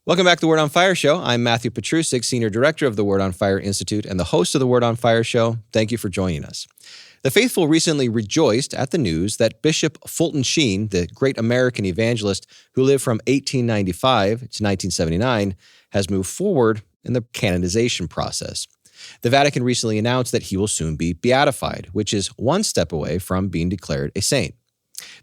Welcome back to the Word on Fire Show. I'm Matthew Petrusek, Senior Director of the Word on Fire Institute and the host of the Word on Fire Show. Thank you for joining us. The faithful recently rejoiced at the news that Bishop Fulton Sheen, the great American evangelist who lived from 1895 to 1979, has moved forward in the canonization process. The Vatican recently announced that he will soon be beatified, which is one step away from being declared a saint.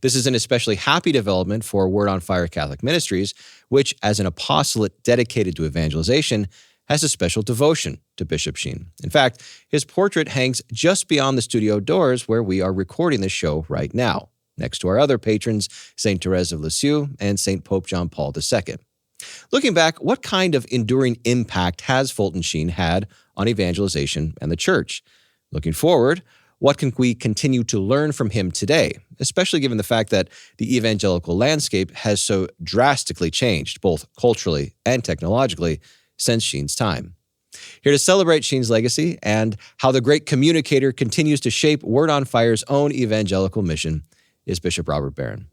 This is an especially happy development for Word on Fire Catholic Ministries, which, as an apostolate dedicated to evangelization, has a special devotion to Bishop Sheen. In fact, his portrait hangs just beyond the studio doors where we are recording this show right now, next to our other patrons, St. Therese of Lisieux and St. Pope John Paul II. Looking back, what kind of enduring impact has Fulton Sheen had on evangelization and the Church? Looking forward, what can we continue to learn from him today, especially given the fact that the evangelical landscape has so drastically changed, both culturally and technologically, since Sheen's time? Here to celebrate Sheen's legacy and how the great communicator continues to shape Word on Fire's own evangelical mission is Bishop Robert Barron.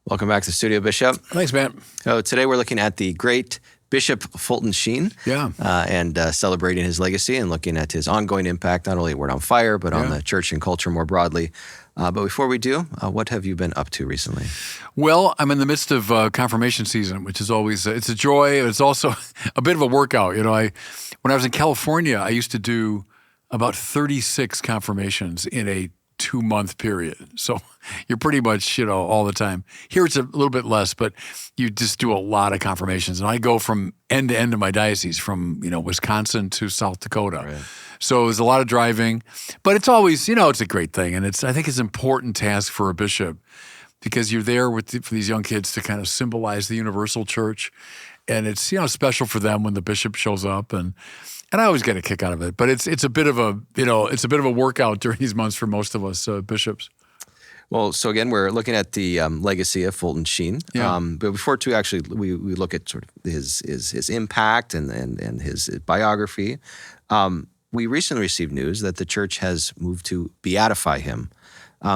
Welcome back to the studio, Bishop. Thanks, Matt. So today we're looking at the great Bishop Fulton Sheen, and celebrating his legacy and looking at his ongoing impact, not only at Word on Fire, but on the church and culture more broadly. But before we do, what have you been up to recently? Well, I'm in the midst of confirmation season, which is always, it's a joy. It's also a bit of a workout. You know, when I was in California, I used to do about 36 confirmations in a 2-month period. So you're pretty much, all the time. Here it's a little bit less, but you just do a lot of confirmations. And I go from end to end of my diocese, from, Wisconsin to South Dakota. Right. So there's a lot of driving, but it's always, it's a great thing. And I think it's an important task for a bishop, because you're there for these young kids to kind of symbolize the universal church. And it's, special for them when the bishop shows up, and I always get a kick out of it. But it's a bit of a, it's a bit of a workout during these months for most of us bishops. Well, so again, we're looking at the legacy of Fulton Sheen. Yeah. But before we look at sort of his impact and his biography, we recently received news that the church has moved to beatify him.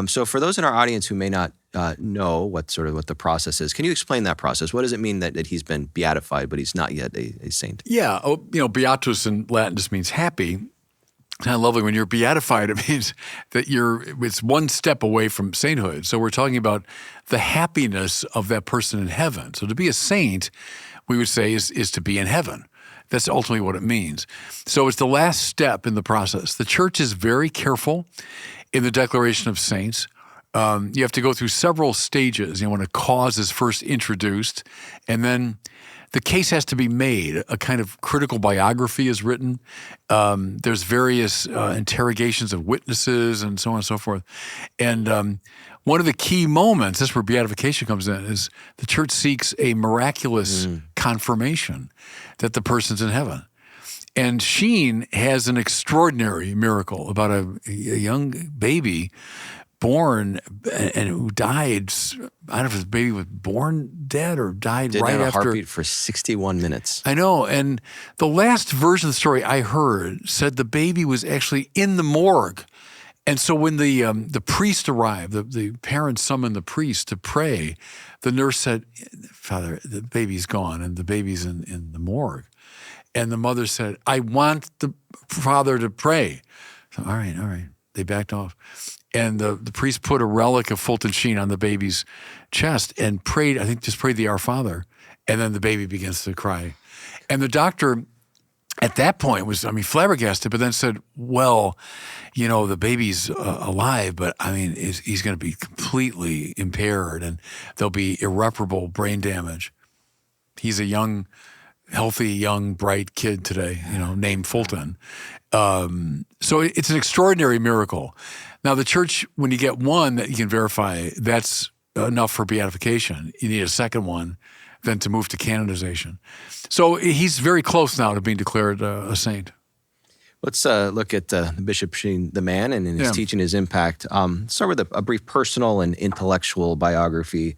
So for those in our audience who may not know what the process is, can you explain that process? What does it mean that he's been beatified, but he's not yet a saint? Yeah. Beatus in Latin just means happy. Kind of lovely. When you're beatified, it means that it's one step away from sainthood. So we're talking about the happiness of that person in heaven. So to be a saint, we would say, is to be in heaven. That's ultimately what it means. So it's the last step in the process. The church is very careful in the declaration of saints. You have to go through several stages. When a cause is first introduced, and then the case has to be made. A kind of critical biography is written. There's various interrogations of witnesses and so on and so forth. And one of the key moments, that's where beatification comes in, is the church seeks a miraculous confirmation that the person's in heaven. And Sheen has an extraordinary miracle about a young baby born and who died. I don't know if his baby was born dead or died Didn't right have a after. heartbeat for 61 minutes. I know. And the last version of the story I heard said the baby was actually in the morgue. And so when the priest arrived, the parents summoned the priest to pray, the nurse said, "Father, the baby's gone and the baby's in the morgue." And the mother said, "I want the father to pray." So, all right. They backed off. And the priest put a relic of Fulton Sheen on the baby's chest and prayed, just prayed the Our Father. And then the baby begins to cry. And the doctor at that point was, flabbergasted, but then said, well, the baby's alive, but he's going to be completely impaired and there'll be irreparable brain damage. He's a young, healthy, young, bright kid today, named Fulton. So it's an extraordinary miracle. Now, the church, when you get one that you can verify, that's enough for beatification. You need a second one, then to move to canonization. So he's very close now to being declared a saint. Let's look at Bishop Sheen, the man, and in his teaching, his impact. Start with a brief personal and intellectual biography.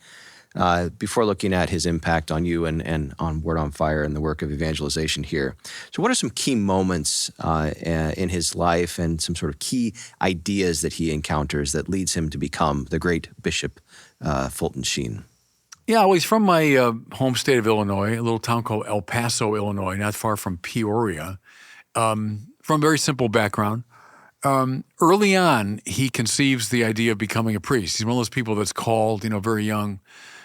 before looking at his impact on you and on Word on Fire and the work of evangelization here. So what are some key moments in his life and some sort of key ideas that he encounters that leads him to become the great Bishop Fulton Sheen? Yeah, well, he's from my home state of Illinois, a little town called El Paso, Illinois, not far from Peoria, from a very simple background. Early on, he conceives the idea of becoming a priest. He's one of those people that's called, very young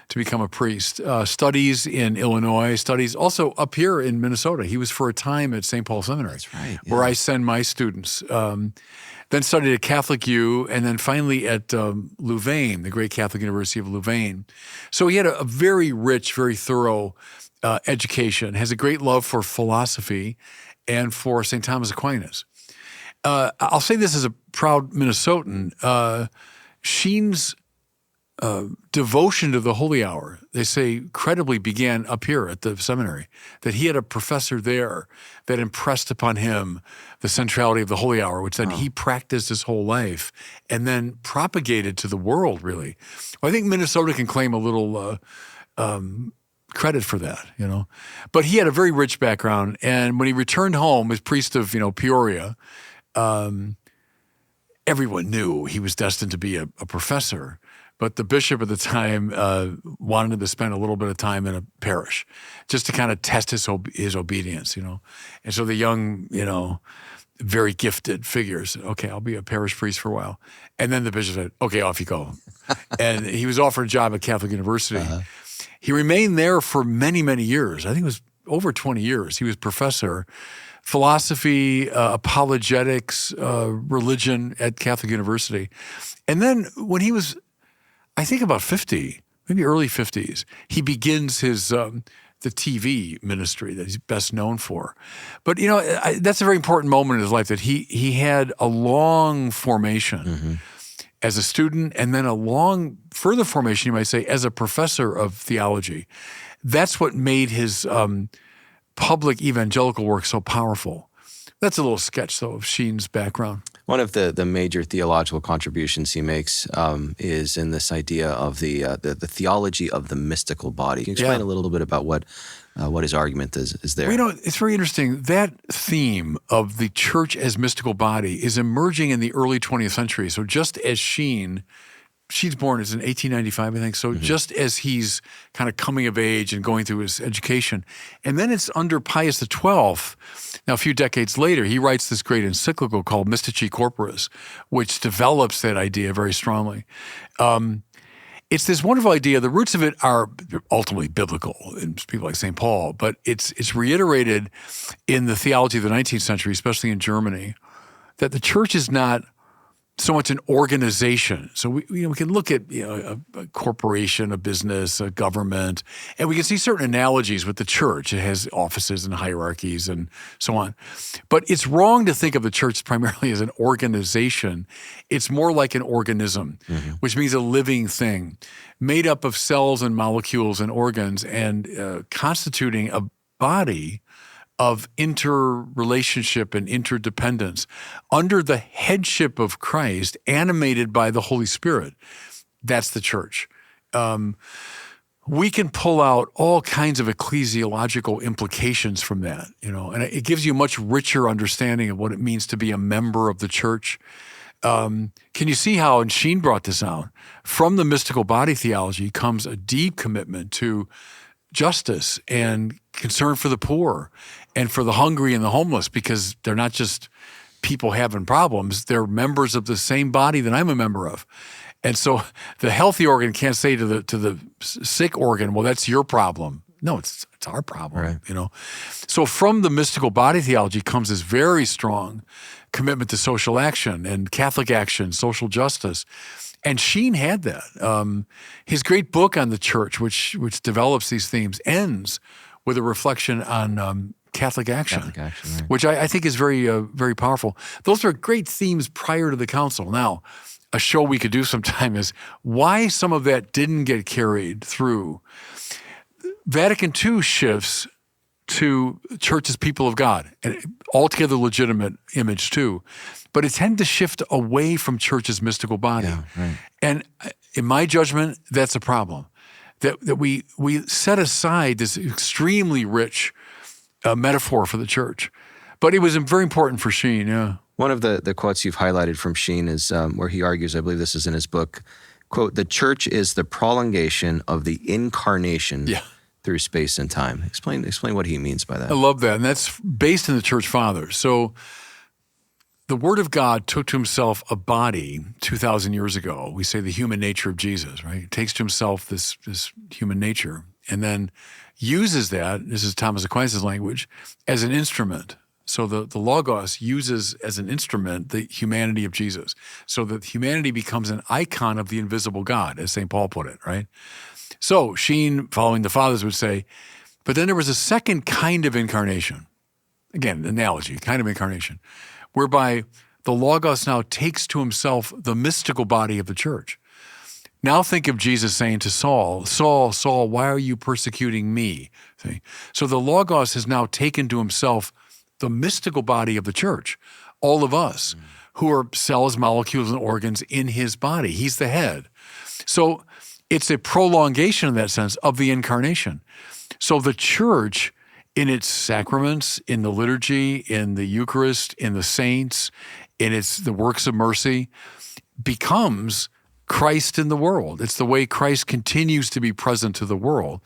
to become a priest. Studies in Illinois, studies also up here in Minnesota. He was for a time at St. Paul Seminary, That's right, yeah. where I send my students. Then studied at Catholic U, and then finally at Louvain, the great Catholic University of Louvain. So he had a very rich, very thorough education, has a great love for philosophy and for St. Thomas Aquinas. I'll say this as a proud Minnesotan. Sheen's devotion to the Holy Hour, they say, credibly began up here at the seminary, that he had a professor there that impressed upon him the centrality of the Holy Hour, which then he practiced his whole life and then propagated to the world, really. Well, I think Minnesota can claim a little credit for that, But he had a very rich background, and when he returned home as priest of, Peoria, everyone knew he was destined to be a professor. But the bishop at the time wanted him to spend a little bit of time in a parish just to kind of test his obedience, And so the young, very gifted figure said, okay, I'll be a parish priest for a while. And then the bishop said, okay, off you go. And he was offered a job at Catholic University. Uh-huh. He remained there for many, many years. I think it was over 20 years. He was professor, philosophy, apologetics, religion at Catholic University. And then when he was, I think about 50, maybe early 50s, he begins his the TV ministry that he's best known for. But, that's a very important moment in his life that he had a long formation as a student and then a long further formation, you might say, as a professor of theology. That's what made his public evangelical work so powerful. That's a little sketch, though, of Sheen's background. One of the major theological contributions he makes is in this idea of the theology of the mystical body. Can you explain a little bit about what his argument is there? Well, it's very interesting. That theme of the church as mystical body is emerging in the early 20th century. So just as Sheen's born in 1895, I think. So just as he's kind of coming of age and going through his education. And then it's under Pius XII. Now, a few decades later, he writes this great encyclical called Mystici Corporis, which develops that idea very strongly. It's this wonderful idea. The roots of it are ultimately biblical in people like St. Paul, but it's reiterated in the theology of the 19th century, especially in Germany, that the church is not so much an organization. So we can look at a corporation, a business, a government, and we can see certain analogies with the church. It has offices and hierarchies and so on. But it's wrong to think of the church primarily as an organization. It's more like an organism, which means a living thing made up of cells and molecules and organs and constituting a body of interrelationship and interdependence under the headship of Christ, animated by the Holy Spirit. That's the church. We can pull out all kinds of ecclesiological implications from that, and it gives you a much richer understanding of what it means to be a member of the church. Can you see how, and Sheen brought this out, from the mystical body theology comes a deep commitment to justice and concern for the poor and for the hungry and the homeless, because they're not just people having problems, they're members of the same body that I'm a member of. And so the healthy organ can't say to the sick organ, well, that's your problem. No, it's our problem, right. So from the mystical body theology comes this very strong commitment to social action and Catholic action, social justice. And Sheen had that. His great book on the church, which develops these themes, ends with a reflection on Catholic action, right. Which I think is very, very powerful. Those are great themes prior to the council. Now, a show we could do sometime is why some of that didn't get carried through. Vatican II shifts to church as people of God, an altogether legitimate image too, but it tended to shift away from church as mystical body. Yeah, right. And in my judgment, that's a problem. that we set aside this extremely rich metaphor for the church. But it was very important for Sheen, yeah. One of the quotes you've highlighted from Sheen is where he argues, I believe this is in his book, quote, "The church is the prolongation of the incarnation through space and time." Explain what he means by that. I love that, and that's based in the church fathers. So the Word of God took to himself a body 2,000 years ago. We say the human nature of Jesus, right? He takes to himself this human nature and then uses that, this is Thomas Aquinas' language, as an instrument. So the Logos uses as an instrument the humanity of Jesus, so that humanity becomes an icon of the invisible God, as St. Paul put it, right? So Sheen, following the fathers, would say, but then there was a second kind of incarnation. Again, analogy, kind of incarnation, whereby the Logos now takes to himself the mystical body of the church. Now think of Jesus saying to Saul, "Saul, Saul, why are you persecuting me?" See? So the Logos has now taken to himself the mystical body of the church, all of us, who are cells, molecules, and organs in his body. He's the head. So it's a prolongation in that sense of the incarnation. So the church, in its sacraments, in the liturgy, in the Eucharist, in the saints, in the works of mercy, becomes Christ in the world. It's the way Christ continues to be present to the world.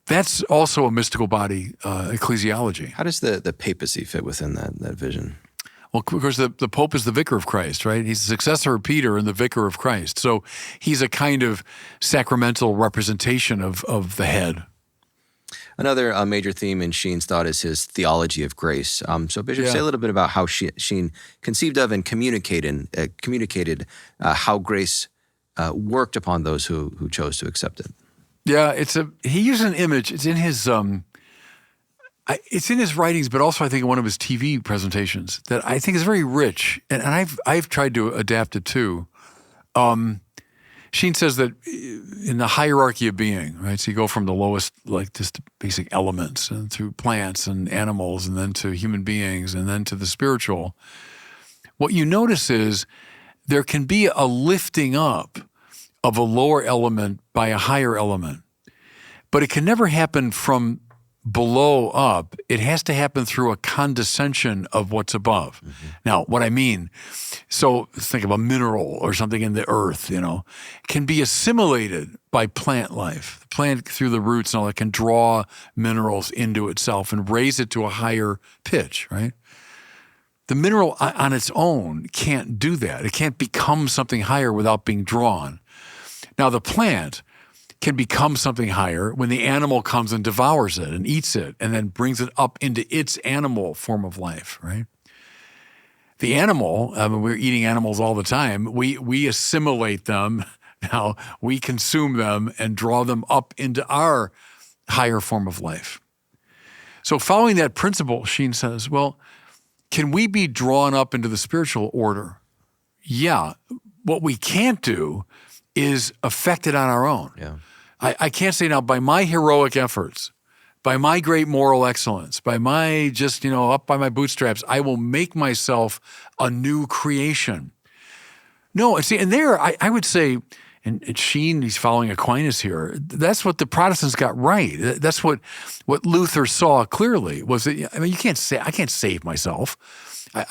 That's also a mystical body ecclesiology. How does the papacy fit within that vision? Well, of course, the Pope is the vicar of Christ, right? He's the successor of Peter and the vicar of Christ. So he's a kind of sacramental representation of the head. Another major theme in Sheen's thought is his theology of grace. So Bishop, say a little bit about how Sheen conceived of and communicated how grace worked upon those who chose to accept it. Yeah, he used an image. It's in his writings, but also I think in one of his TV presentations that I think is very rich, and I've tried to adapt it too. Sheen says that in the hierarchy of being, right? So you go from the lowest, like just basic elements, and through plants and animals, and then to human beings, and then to the spiritual. What you notice is there can be a lifting up of a lower element by a higher element. But it can never happen from below up. It has to happen through a condescension of what's above. Mm-hmm. Now, what I mean, so think of a mineral or something in the earth, can be assimilated by plant life. The plant, through the roots and all that, can draw minerals into itself and raise it to a higher pitch, right? The mineral on its own can't do that. It can't become something higher without being drawn. Now, the plant can become something higher when the animal comes and devours it and eats it and then brings it up into its animal form of life, right? The animal, we're eating animals all the time, we assimilate them, now we consume them and draw them up into our higher form of life. So following that principle, Sheen says, well, can we be drawn up into the spiritual order? Yeah. What we can't do is affect it on our own. Yeah. I can't say now, by my heroic efforts, by my great moral excellence, by my just, up by my bootstraps, I will make myself a new creation. No, see, and there I would say, and Sheen, he's following Aquinas here, that's what the Protestants got right. That's what Luther saw clearly, was that, you can't say, I can't save myself.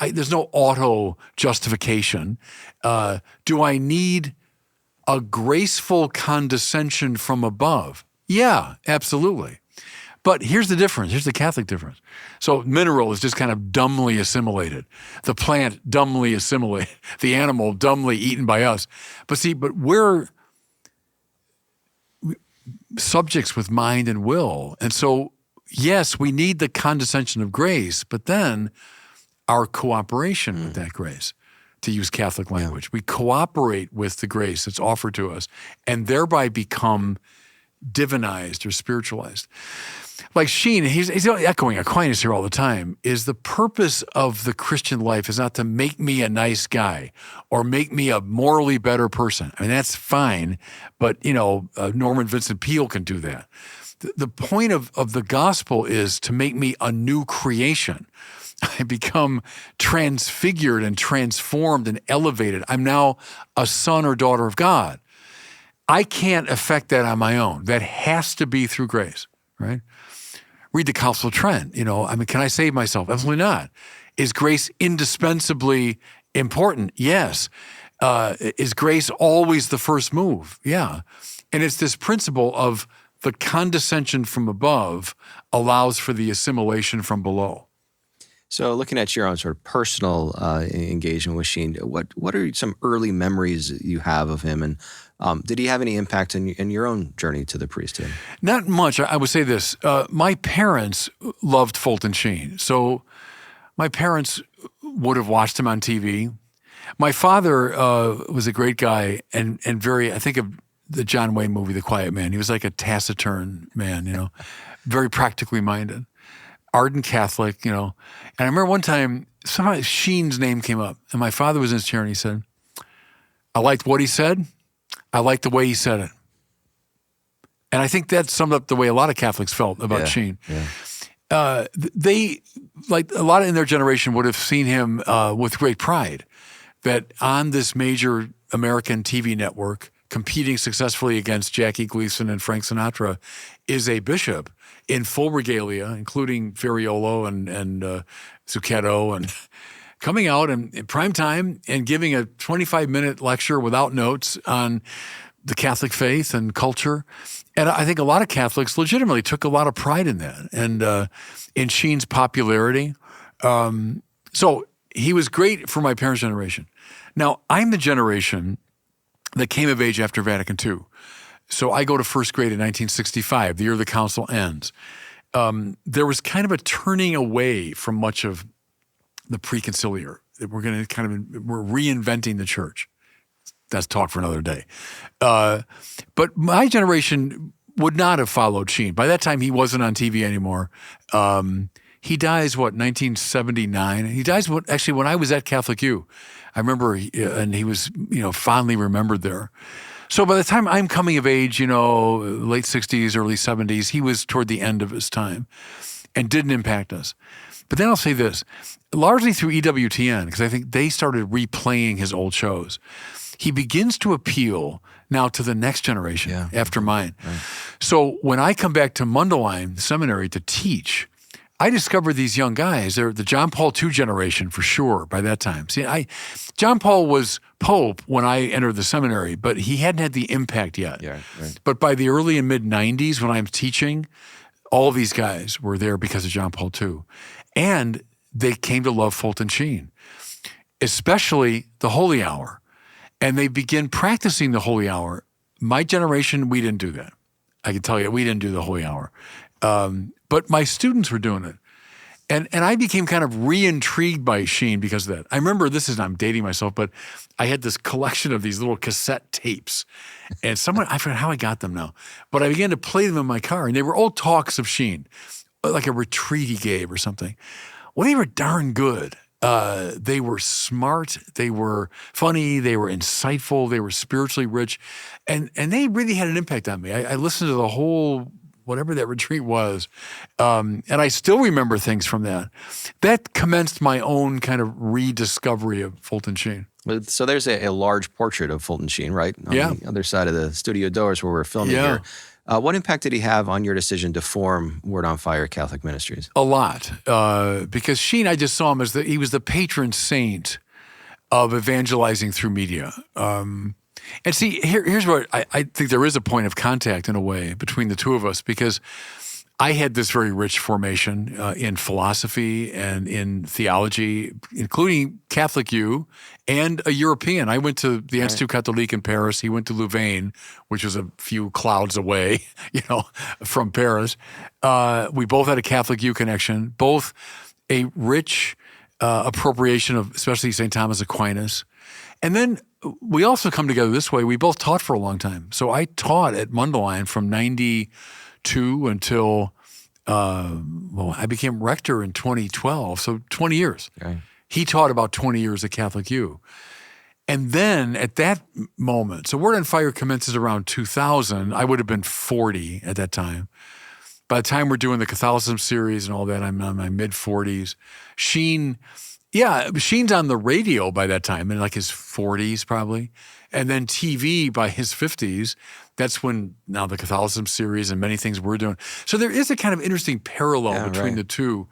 There's no auto-justification. Do I need a graceful condescension from above? Yeah, absolutely. But here's the difference. Here's the Catholic difference. So mineral is just kind of dumbly assimilated. The plant dumbly assimilated. The animal dumbly eaten by us. But we're subjects with mind and will. And so, yes, we need the condescension of grace, but then our cooperation with that grace, to use Catholic language. We cooperate with the grace that's offered to us and thereby become divinized or spiritualized. Like Sheen, he's echoing Aquinas here all the time, is the purpose of the Christian life is not to make me a nice guy or make me a morally better person. I mean, that's fine, but, Norman Vincent Peale can do that. The point of the gospel is to make me a new creation. I become transfigured and transformed and elevated. I'm now a son or daughter of God. I can't affect that on my own. That has to be through grace, right? Read the Council of Trent. Can I save myself? Absolutely not. Is grace indispensably important? Yes. Is grace always the first move? Yeah. And it's this principle of the condescension from above allows for the assimilation from below. So looking at your own sort of personal engagement with Sheen, what are some early memories you have of him? And did he have any impact in your own journey to the priesthood? Not much. I would say this. My parents loved Fulton Sheen. So my parents would have watched him on TV. My father was a great guy and very, I think of the John Wayne movie, The Quiet Man. He was like a taciturn man, very practically minded. Ardent Catholic, And I remember one time, somehow Sheen's name came up, and my father was in his chair, and he said, I liked what he said. I liked the way he said it. And I think that summed up the way a lot of Catholics felt about Sheen. Yeah. They, like a lot in their generation, would have seen him with great pride, that on this major American TV network, competing successfully against Jackie Gleason and Frank Sinatra, is a bishop in full regalia, including Fariolo and Zucchetto, and coming out in prime time and giving a 25-minute lecture without notes on the Catholic faith and culture. And I think a lot of Catholics legitimately took a lot of pride in that and in Sheen's popularity. So he was great for my parents' generation. Now, I'm the generation that came of age after Vatican II. So I go to first grade in 1965, the year the council ends. There was kind of a turning away from much of the preconciliar. We're reinventing the church. That's talk for another day. But my generation would not have followed Sheen. By that time, he wasn't on TV anymore. He dies, 1979? He dies, actually, when I was at Catholic U. I remember, and he was, fondly remembered there. So by the time I'm coming of age, late 60s, early 70s, he was toward the end of his time and didn't impact us. But then I'll say this, largely through EWTN, because I think they started replaying his old shows. He begins to appeal now to the next generation after mine. Right. So when I come back to Mundelein Seminary to teach, I discovered these young guys. They're the John Paul II generation for sure by that time. See, John Paul was Pope when I entered the seminary, but he hadn't had the impact yet. Yeah, right. But by the early and mid-90s when I'm teaching, all of these guys were there because of John Paul II. And they came to love Fulton Sheen, especially the Holy Hour. And they begin practicing the Holy Hour. My generation, we didn't do that. I can tell you, we didn't do the Holy Hour. But my students were doing it. And I became kind of re-intrigued by Sheen because of that. I remember, I'm dating myself, but I had this collection of these little cassette tapes. And I forgot how I got them now. But I began to play them in my car. And they were old talks of Sheen, like a retreat he gave or something. Well, they were darn good. They were smart, they were funny, they were insightful, they were spiritually rich, and they really had an impact on me. I listened to the whole, whatever that retreat was, and I still remember things from that. That commenced my own kind of rediscovery of Fulton Sheen. So there's a large portrait of Fulton Sheen, right? On the other side of the studio doors where we're filming here. What impact did he have on your decision to form Word on Fire Catholic Ministries? A lot, because Sheen, I just saw him as he was the patron saint of evangelizing through media. And see, here's what I think there is a point of contact in a way between the two of us, because I had this very rich formation in philosophy and in theology, including Catholic U and a European. I went to the Institut Catholique in Paris. He went to Louvain, which was a few clouds away, from Paris. We both had a Catholic U connection, both a rich appropriation of especially St. Thomas Aquinas. And then we also come together this way. We both taught for a long time. So I taught at Mundelein from 92 until, I became rector in 2012, so 20 years. Okay. He taught about 20 years at Catholic U. And then at that moment, so Word on Fire commences around 2000. I would have been 40 at that time. By the time we're doing the Catholicism series and all that, I'm in my mid-40s. Sheen Yeah, Sheen's on the radio by that time, in like his 40s probably, and then TV by his 50s. That's when now the Catholicism series and many things we're doing. So there is a kind of interesting parallel between the two.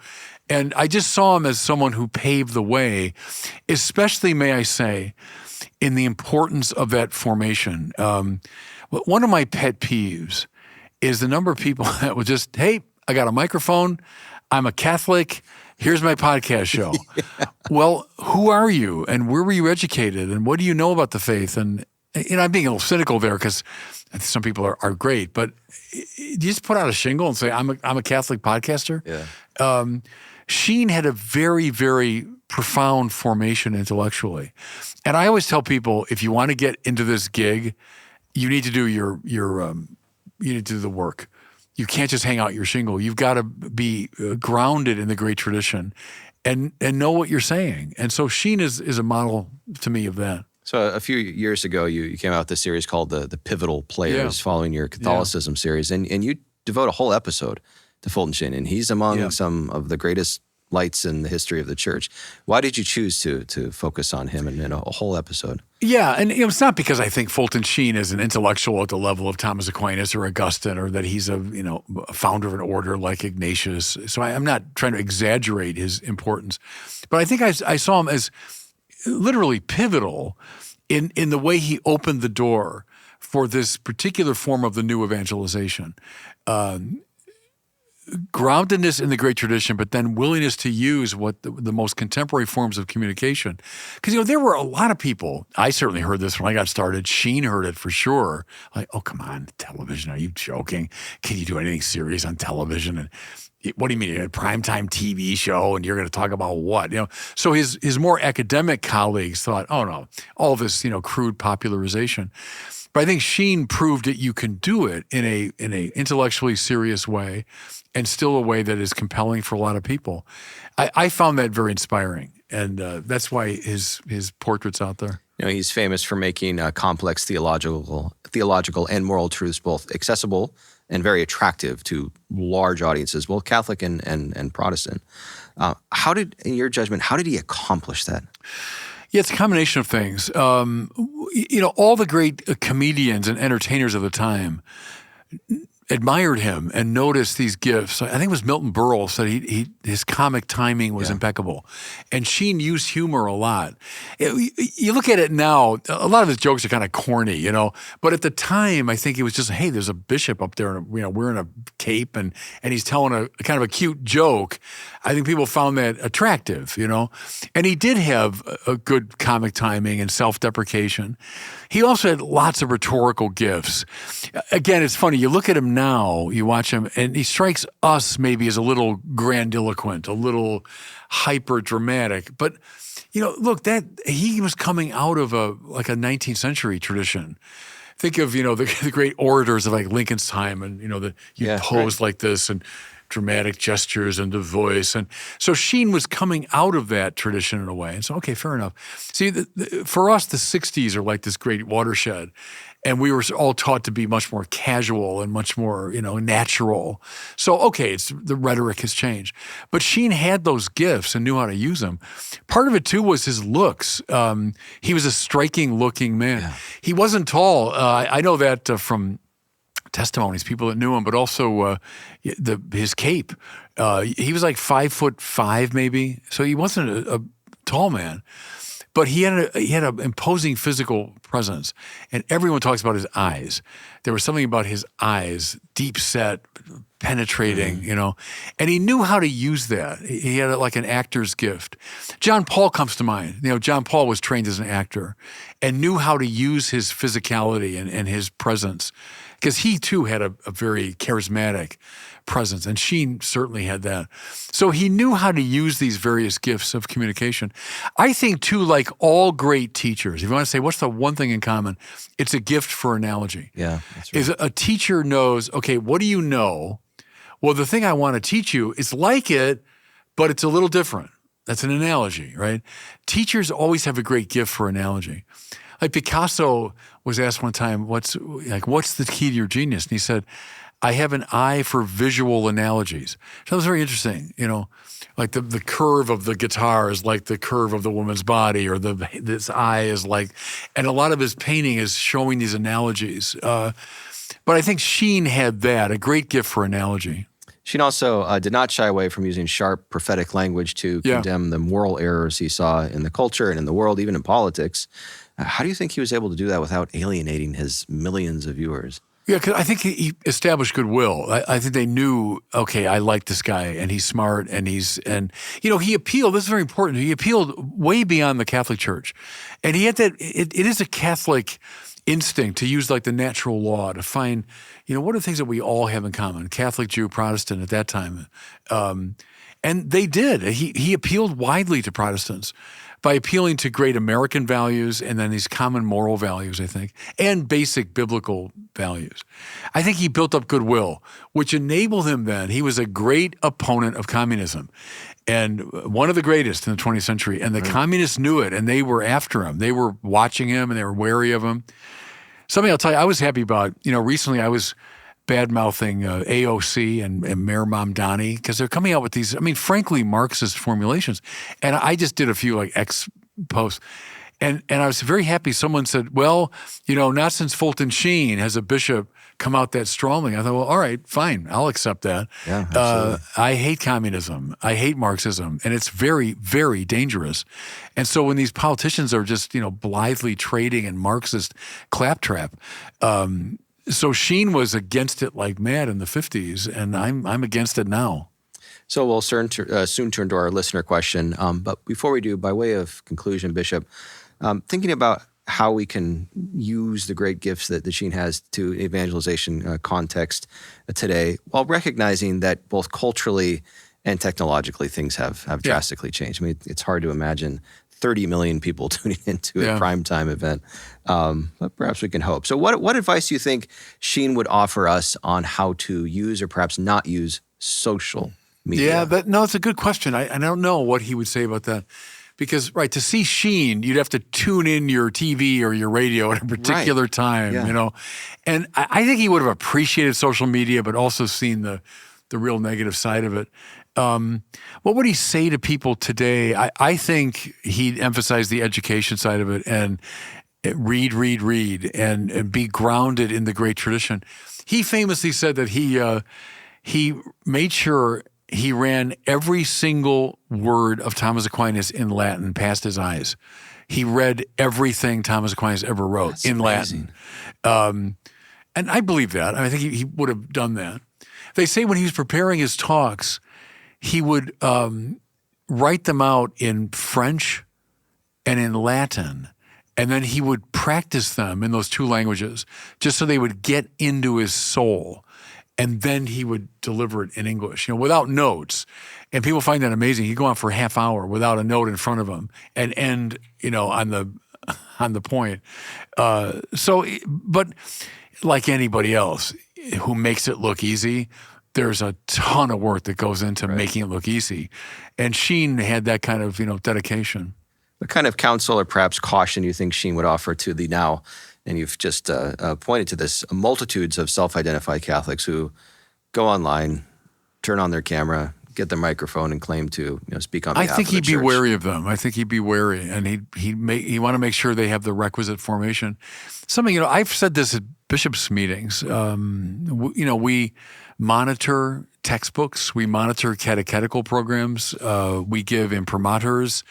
And I just saw him as someone who paved the way, especially, may I say, in the importance of that formation. One of my pet peeves is the number of people that would just, hey, I got a microphone, I'm a Catholic, here's my podcast show. Well, who are you? And where were you educated? And what do you know about the faith? And I'm being a little cynical there because some people are great, but you just put out a shingle and say, I'm a Catholic podcaster. Yeah. Sheen had a very, very profound formation intellectually. And I always tell people, if you want to get into this gig, you need to do you need to do the work. You can't just hang out your shingle. You've got to be grounded in the great tradition and know what you're saying. And so Sheen is a model to me of that. So a few years ago, you came out with this series called the Pivotal Players, following your Catholicism series, and you devote a whole episode to Fulton Sheen, and he's among some of the greatest lights in the history of the church. Why did you choose to focus on him in a whole episode? Yeah, and it's not because I think Fulton Sheen is an intellectual at the level of Thomas Aquinas or Augustine, or that he's a founder of an order like Ignatius. So I'm not trying to exaggerate his importance, but I think I saw him as literally pivotal in the way he opened the door for this particular form of the new evangelization. Groundedness in the great tradition, but then willingness to use what the most contemporary forms of communication. Because, there were a lot of people, I certainly heard this when I got started, Sheen heard it for sure, like, oh, come on, television, are you joking? Can you do anything serious on television? And what do you mean, a primetime TV show, and you're going to talk about what? So his more academic colleagues thought, oh no, all this crude popularization. But I think Sheen proved that you can do it in a intellectually serious way, and still a way that is compelling for a lot of people. I found that very inspiring, and that's why his portrait's out there. He's famous for making complex theological and moral truths both accessible and very attractive to large audiences, both Catholic and Protestant. In your judgment, how did he accomplish that? Yeah, it's a combination of things. All the great comedians and entertainers of the time admired him and noticed these gifts. I think it was Milton Berle said his comic timing was impeccable. And Sheen used humor a lot. You look at it now, a lot of his jokes are kind of corny, but at the time, I think it was just, hey, there's a bishop up there, and wearing a cape, and he's telling a kind of a cute joke. I think people found that attractive, And he did have a good comic timing and self-deprecation. He also had lots of rhetorical gifts. Again, it's funny. You look at him now, you watch him, and he strikes us maybe as a little grandiloquent, a little hyper-dramatic. But, look, that he was coming out of a 19th century tradition. Think of, the great orators of like Lincoln's time, and, you pose like this, and dramatic gestures and the voice. And so Sheen was coming out of that tradition in a way. And so, okay, fair enough. See, for us, the 60s are like this great watershed. And we were all taught to be much more casual and much more, natural. So, okay, the rhetoric has changed. But Sheen had those gifts and knew how to use them. Part of it, too, was his looks. He was a striking-looking man. Yeah. He wasn't tall. I know that from testimonies, people that knew him, but also his cape. He was like 5'5" maybe, so he wasn't a tall man, but he had an imposing physical presence, and everyone talks about his eyes. There was something about his eyes, deep set, penetrating, and he knew how to use that. He had like an actor's gift. John Paul comes to mind. John Paul was trained as an actor and knew how to use his physicality and his presence, because he too had a very charismatic presence, and Sheen certainly had that. So he knew how to use these various gifts of communication. I think too, like all great teachers, if you want to say what's the one thing in common, it's a gift for analogy. Yeah, that's right. Is a teacher knows, okay, what do you know? Well, the thing I want to teach you is like it, but it's a little different. That's an analogy, right? Teachers always have a great gift for analogy. Like Picasso was asked one time, what's the key to your genius? And he said, I have an eye for visual analogies. So that was very interesting, like the curve of the guitar is like the curve of the woman's body, or this eye is like, and a lot of his painting is showing these analogies. But I think Sheen had a great gift for analogy. Sheen also did not shy away from using sharp prophetic language to condemn the moral errors he saw in the culture and in the world, even in politics. How do you think he was able to do that without alienating his millions of viewers? Yeah, because I think he established goodwill. I think they knew, okay, I like this guy, and he's smart, and he appealed. This is very important. He appealed way beyond the Catholic Church, and he had that. It is a Catholic instinct to use like the natural law to find, what are the things that we all have in common? Catholic, Jew, Protestant at that time, and they did. He appealed widely to Protestants by appealing to great American values and then these common moral values, I think, and basic biblical values. I think he built up goodwill, which enabled him then. He was a great opponent of communism, and one of the greatest in the 20th century. And the communists knew it, and they were after him. They were watching him, and they were wary of him. Something I'll tell you I was happy about, recently I was bad-mouthing AOC and Mayor Mamdani because they're coming out with these, frankly, Marxist formulations. And I just did a few like X posts. And I was very happy. Someone said, well, not since Fulton Sheen has a bishop come out that strongly. I thought, well, all right, fine. I'll accept that. Yeah, absolutely. I hate communism. I hate Marxism. And it's very, very dangerous. And so when these politicians are just, blithely trading in Marxist claptrap, so Sheen was against it like mad in the 50s, and I'm against it now. So we'll soon turn to our listener question. But before we do, by way of conclusion, Bishop, thinking about how we can use the great gifts that Sheen has to evangelization context today, while recognizing that both culturally and technologically things have drastically changed. It's hard to imagine 30 million people tuning into a primetime event, but perhaps we can hope. So what advice do you think Sheen would offer us on how to use or perhaps not use social media? Yeah, it's a good question. I don't know what he would say about that. Because, to see Sheen, you'd have to tune in your TV or your radio at a particular time, And I think he would have appreciated social media, but also seen the real negative side of it. What would he say to people today? I think he'd emphasize the education side of it and read, and be grounded in the great tradition. He famously said that he made sure he ran every single word of Thomas Aquinas in Latin past his eyes. He read everything Thomas Aquinas ever wrote in Latin. And I believe that. I think he would have done that. They say when he was preparing his talks, he would write them out in French and in Latin, and then he would practice them in those two languages just so they would get into his soul. And then he would deliver it in English, without notes. And people find that amazing. He'd go on for a half hour without a note in front of him and end, on the point. But like anybody else who makes it look easy, there's a ton of work that goes into making it look easy. And Sheen had that kind of, dedication. What kind of counsel or perhaps caution do you think Sheen would offer to the now, and you've just pointed to this, multitudes of self-identified Catholics who go online, turn on their camera, get the microphone, and claim to speak on behalf of the church? I think he'd be wary of them. I think he'd be wary, and he'd want to make sure they have the requisite formation. Something, I've said this at bishops' meetings. We monitor textbooks. We monitor catechetical programs. We give imprimaturs.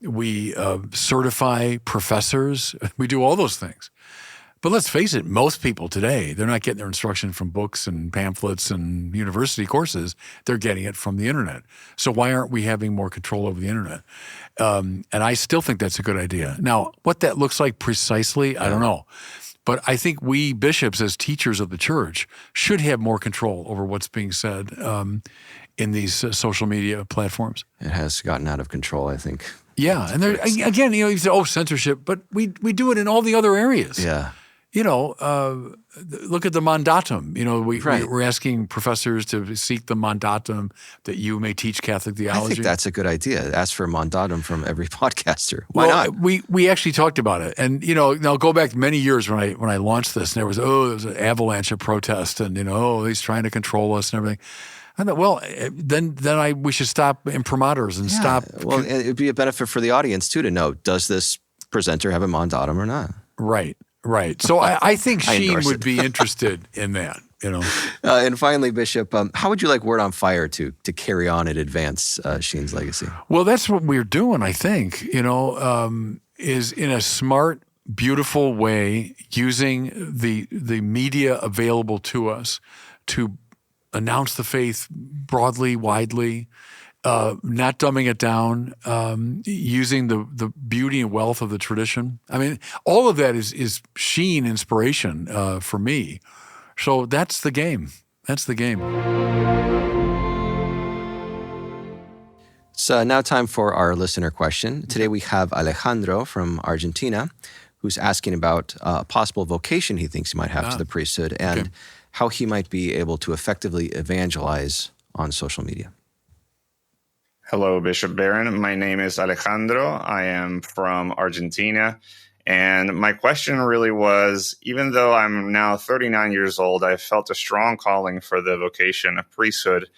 We certify professors. We do all those things. But let's face it, most people today, they're not getting their instruction from books and pamphlets and university courses. They're getting it from the internet. So why aren't we having more control over the internet? And I still think that's a good idea. Now, what that looks like precisely, I don't know. But I think we bishops, as teachers of the church, should have more control over what's being said in these social media platforms. It has gotten out of control, I think. Yeah, and there again, you say, censorship, but we do it in all the other areas. Yeah. look at the mandatum. Right. We're asking professors to seek the mandatum that you may teach Catholic theology. I think that's a good idea. Ask for a mandatum from every podcaster. Why not? We actually talked about it, and now go back many years when I launched this, and there was an avalanche of protest, and he's trying to control us and everything. I thought, well, then we should stop imprimaturs and stop. Well, it'd be a benefit for the audience too to know, does this presenter have a mandatum or not? Right. So I think Sheen would be interested in that. And finally, Bishop, how would you like Word on Fire to carry on and advance Sheen's legacy? Well, that's what we're doing, I think, is in a smart, beautiful way, using the media available to us to announce the faith broadly, widely, not dumbing it down, using the beauty and wealth of the tradition. I mean, all of that is Sheen inspiration for me. So that's the game. That's the game. So now time for our listener question. Today we have Alejandro from Argentina, who's asking about a possible vocation he thinks he might have to the priesthood and how he might be able to effectively evangelize on social media. Hello, Bishop Barron. My name is Alejandro. I am from Argentina. And my question really was, even though I'm now 39 years old, I felt a strong calling for the vocation of priesthood.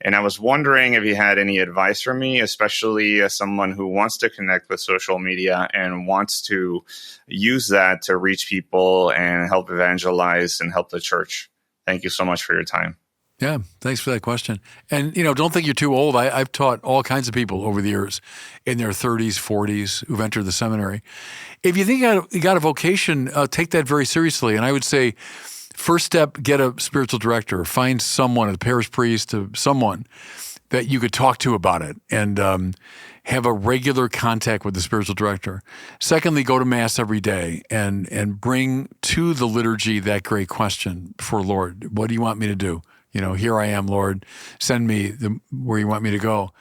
And I was wondering if you had any advice for me, especially as someone who wants to connect with social media and wants to use that to reach people and help evangelize and help the church. Thank you so much for your time. Yeah, thanks for that question. And, don't think you're too old. I've taught all kinds of people over the years in their 30s, 40s who've entered the seminary. If you think you got a vocation, take that very seriously. And I would say, first step, get a spiritual director. Find someone, a parish priest, someone that you could talk to about it and have a regular contact with the spiritual director. Secondly, go to Mass every day and bring to the liturgy that great question for Lord, what do you want me to do? Here I am, Lord, send me where you want me to go.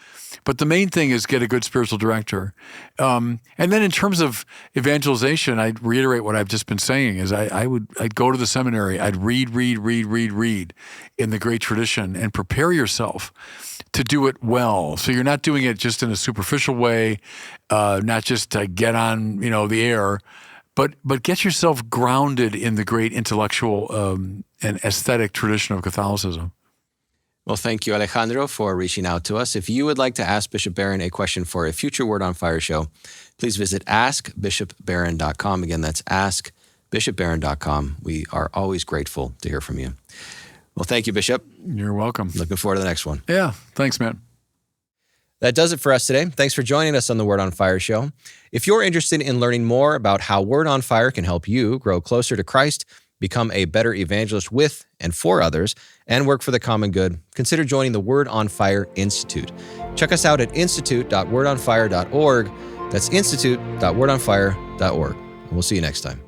But the main thing is get a good spiritual director. And then in terms of evangelization, I'd reiterate what I've just been saying is I'd go to the seminary, I'd read in the great tradition and prepare yourself to do it well. So you're not doing it just in a superficial way, not just to get on, the air, but get yourself grounded in the great intellectual and aesthetic tradition of Catholicism. Well, thank you, Alejandro, for reaching out to us. If you would like to ask Bishop Barron a question for a future Word on Fire show, please visit askbishopbarron.com. Again, that's askbishopbarron.com. We are always grateful to hear from you. Well, thank you, Bishop. You're welcome. Looking forward to the next one. Yeah, thanks, man. That does it for us today. Thanks for joining us on the Word on Fire show. If you're interested in learning more about how Word on Fire can help you grow closer to Christ, become a better evangelist with and for others, and work for the common good, consider joining the Word on Fire Institute. Check us out at institute.wordonfire.org. That's institute.wordonfire.org. And we'll see you next time.